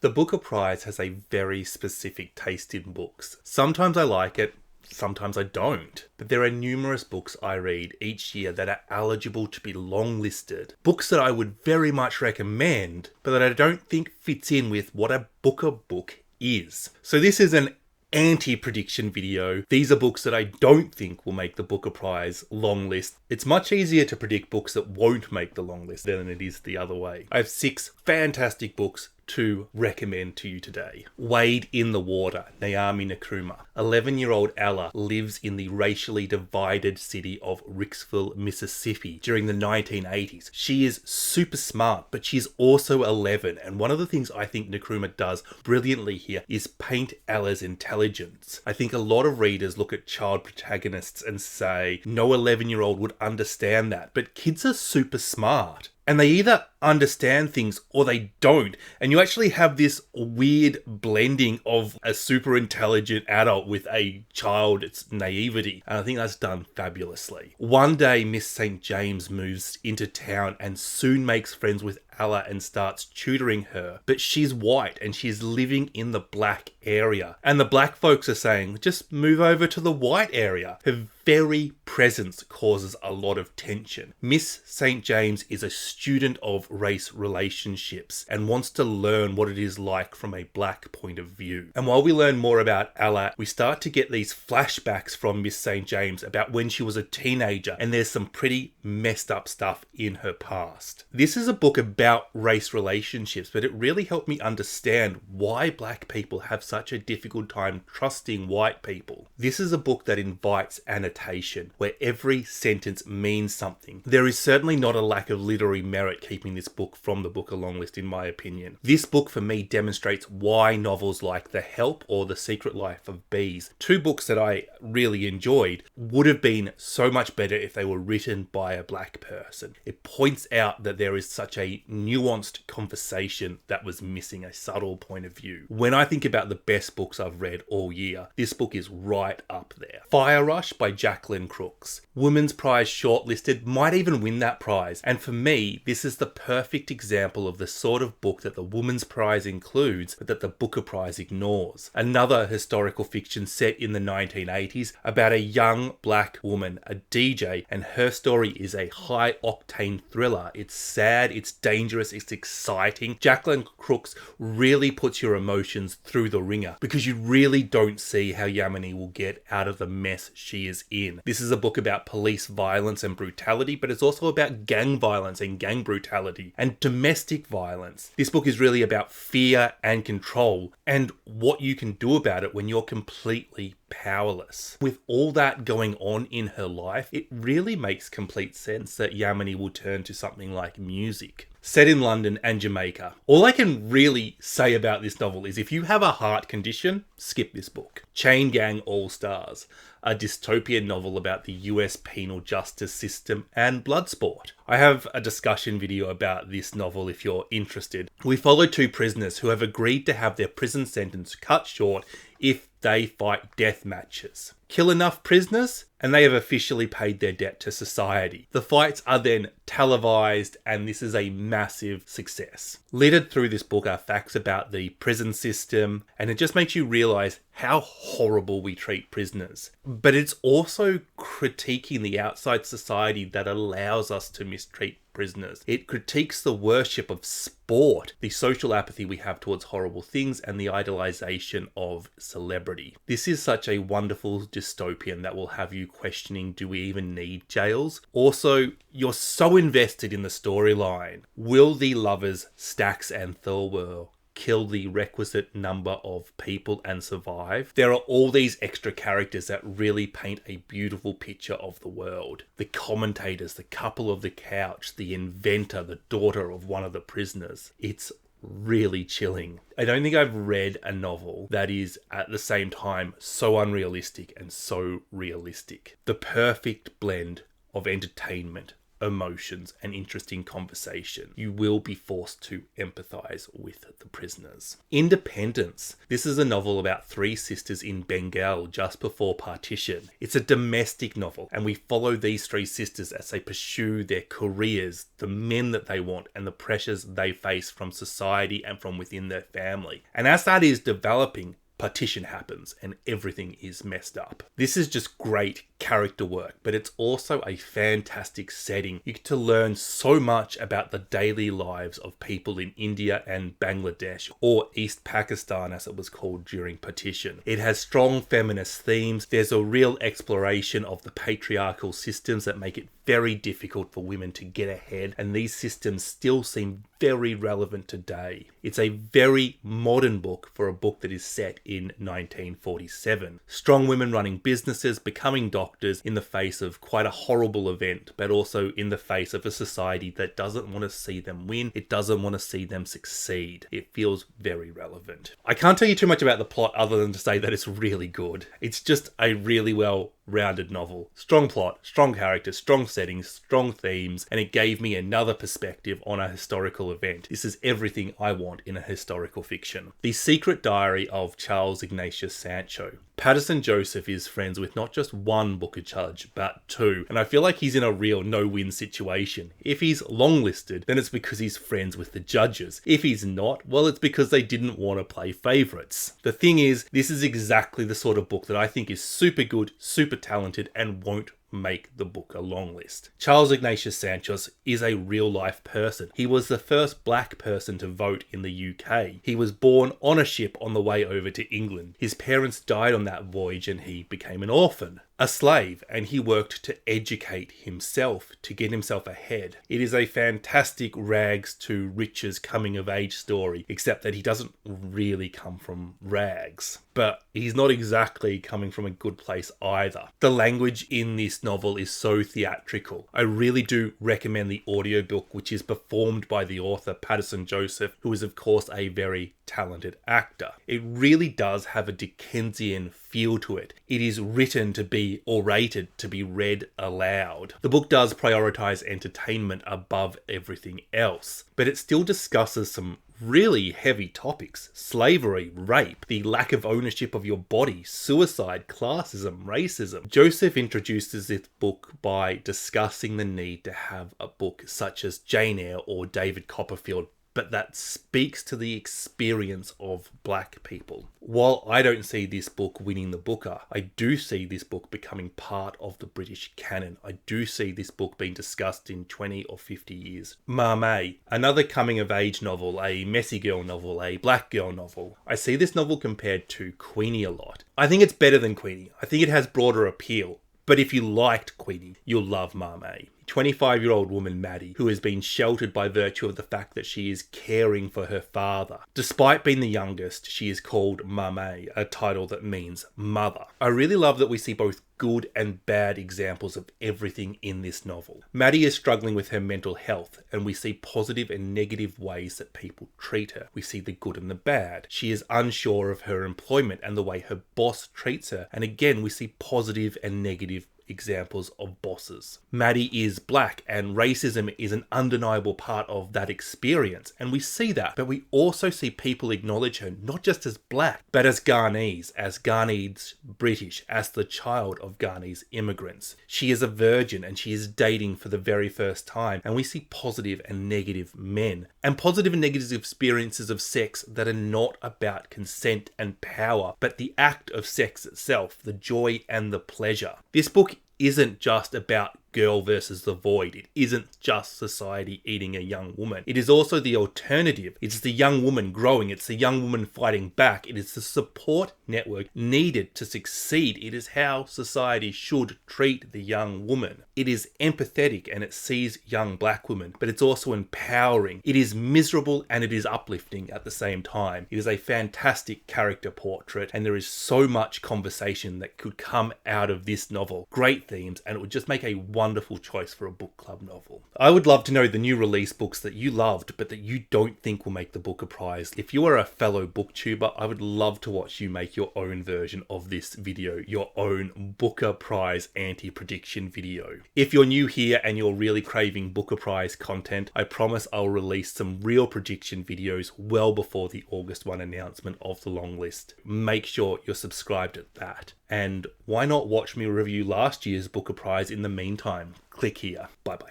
The Booker Prize has a very specific taste in books. Sometimes I like it, sometimes I don't. But there are numerous books I read each year that are eligible to be longlisted. Books that I would very much recommend, but that I don't think fits in with what a Booker book is. So this is an anti-prediction video. These are books that I don't think will make the Booker Prize long list. It's much easier to predict books that won't make the long list than it is the other way. I have 6 fantastic books to recommend to you today. Wade in the Water, Mina Kuma. 11-year-old Ella lives in the racially divided city of Ricksville, Mississippi during the 1980s. She is super smart, but she's also 11. And one of the things I think Nkrumah does brilliantly here is paint Ella's intelligence. I think a lot of readers look at child protagonists and say, no 11-year-old would understand that. But kids are super smart. And they either understand things or they don't. And you actually have this weird blending of a super intelligent adult with a child's naivety. And I think that's done fabulously. One day, Miss St. James moves into town and soon makes friends with Ella and starts tutoring her. But she's white and she's living in the black area. And the black folks are saying, just move over to the white area. Her very presence causes a lot of tension. Miss St. James is a student of race relationships and wants to learn what it is like from a black point of view. And while we learn more about Ella, we start to get these flashbacks from Miss St. James about when she was a teenager, and there's some pretty messed up stuff in her past. This is a book about race relationships, but it really helped me understand why black people have such a difficult time trusting white people. This is a book that invites annotation, where every sentence means something. There is certainly not a lack of literary merit keeping this book from the Booker long list, in my opinion. This book for me demonstrates why novels like The Help or The Secret Life of Bees, 2 books that I really enjoyed, would have been so much better if they were written by a black person. It points out that there is such a nuanced conversation that was missing, a subtle point of view. When I think about the best books I've read all year, this book is right up there. Fire Rush by Jacqueline Crooks. Women's Prize shortlisted, might even win that prize. And for me, this is the perfect example of the sort of book that the Women's Prize includes, but that the Booker Prize ignores. Another historical fiction set in the 1980s about a young black woman, a DJ, and her story is a high-octane thriller. It's sad, it's dangerous, it's exciting. Jacqueline Crooks really puts your emotions through the ringer because you really don't see how Yamini will get out of the mess she is in. This is a book about police violence and brutality, but it's also about gang violence and gang brutality and domestic violence. This book is really about fear and control and what you can do about it when you're completely powerless. With all that going on in her life, it really makes complete sense that Yamini will turn to something like music. Set in London and Jamaica. All I can really say about this novel is if you have a heart condition, skip this book. Chain Gang All Stars, a dystopian novel about the US penal justice system and blood sport. I have a discussion video about this novel if you're interested. We follow 2 prisoners who have agreed to have their prison sentence cut short if they fight death matches. Kill enough prisoners and they have officially paid their debt to society. The fights are then televised and this is a massive success. Littered through this book are facts about the prison system, and it just makes you realise how horrible we treat prisoners. But it's also critiquing the outside society that allows us to mistreat prisoners. It critiques the worship of sport, the social apathy we have towards horrible things, and the idolization of celebrity. This is such a wonderful dystopian that will have you questioning, do we even need jails? Also, you're so invested in the storyline. Will the lovers Stax and Thirlwell kill the requisite number of people and survive? There are all these extra characters that really paint a beautiful picture of the world. The commentators, the couple of the couch, the inventor, the daughter of one of the prisoners. It's really chilling. I don't think I've read a novel that is at the same time so unrealistic and so realistic. The perfect blend of entertainment, emotions and interesting conversation. You will be forced to empathize with the prisoners. Independence. This is a novel about three sisters in Bengal just before partition. It's a domestic novel, and we follow these three sisters as they pursue their careers, the men that they want, and the pressures they face from society and from within their family. And as that is developing, partition happens and everything is messed up. This is just great character work, but it's also a fantastic setting. You get to learn so much about the daily lives of people in India and Bangladesh, or East Pakistan as it was called during partition. It has strong feminist themes. There's a real exploration of the patriarchal systems that make it very difficult for women to get ahead, and these systems still seem very relevant today. It's a very modern book for a book that is set in 1947. Strong women running businesses, becoming doctors in the face of quite a horrible event, but also in the face of a society that doesn't want to see them win. It doesn't want to see them succeed. It feels very relevant. I can't tell you too much about the plot other than to say that it's really good. It's just a really well-rounded novel. Strong plot, strong characters, strong settings, strong themes, and it gave me another perspective on a historical event. This is everything I want in a historical fiction. The Secret Diary of Charles Ignatius Sancho. Patterson Joseph is friends with not just one Booker judge, but two, and I feel like he's in a real no-win situation. If he's longlisted, then it's because he's friends with the judges. If he's not, well, it's because they didn't want to play favourites. The thing is, this is exactly the sort of book that I think is super good, super talented, and won't make the book a long list. Charles Ignatius Santos is a real-life person. He was the first black person to vote in the UK. He was born on a ship on the way over to England. His parents died on that voyage and he became an orphan, a slave, and he worked to educate himself, to get himself ahead. It is a fantastic rags to riches coming of age story, except that he doesn't really come from rags. But he's not exactly coming from a good place either. The language in this novel is so theatrical. I really do recommend the audiobook, which is performed by the author Patterson Joseph, who is of course a very talented actor. It really does have a Dickensian feel to it. It is written to be orated, to be read aloud. The book does prioritize entertainment above everything else, but it still discusses some really heavy topics: slavery, rape, the lack of ownership of your body, suicide, classism, racism. Joseph introduces this book by discussing the need to have a book such as Jane Eyre or David Copperfield, but that speaks to the experience of black people. While I don't see this book winning the Booker, I do see this book becoming part of the British canon. I do see this book being discussed in 20 or 50 years. Mame, another coming-of-age novel, a messy girl novel, a black girl novel. I see this novel compared to Queenie a lot. I think it's better than Queenie. I think it has broader appeal. But if you liked Queenie, you'll love Mame. 25-year-old woman Maddie, who has been sheltered by virtue of the fact that she is caring for her father. Despite being the youngest, she is called Mame, a title that means mother. I really love that we see both good and bad examples of everything in this novel. Maddie is struggling with her mental health, and we see positive and negative ways that people treat her. We see the good and the bad. She is unsure of her employment and the way her boss treats her, and again we see positive and negative examples of bosses. Maddie is black, and racism is an undeniable part of that experience, and we see that, but we also see people acknowledge her not just as black, but as Ghanese British, as the child of Ghanese immigrants. She is a virgin and she is dating for the very first time, and we see positive and negative men, and positive and negative experiences of sex that are not about consent and power, but the act of sex itself, the joy and the pleasure. This book isn't just about girl versus the void. It isn't just society eating a young woman. It is also the alternative. It's the young woman growing. It's the young woman fighting back. It is the support network needed to succeed. It is how society should treat the young woman. It is empathetic and it sees young black women, but it's also empowering. It is miserable and it is uplifting at the same time. It is a fantastic character portrait, and there is so much conversation that could come out of this novel. Great themes, and it would just make a wonderful choice for a book club novel. I would love to know the new release books that you loved but that you don't think will make the Booker Prize. If you are a fellow booktuber, I would love to watch you make your own version of this video, your own Booker Prize anti-prediction video. If you're new here and you're really craving Booker Prize content, I promise I'll release some real prediction videos well before the August 1 announcement of the long list. Make sure you're subscribed at that. And why not watch me review last year's Booker Prize in the meantime? Click here. Bye bye.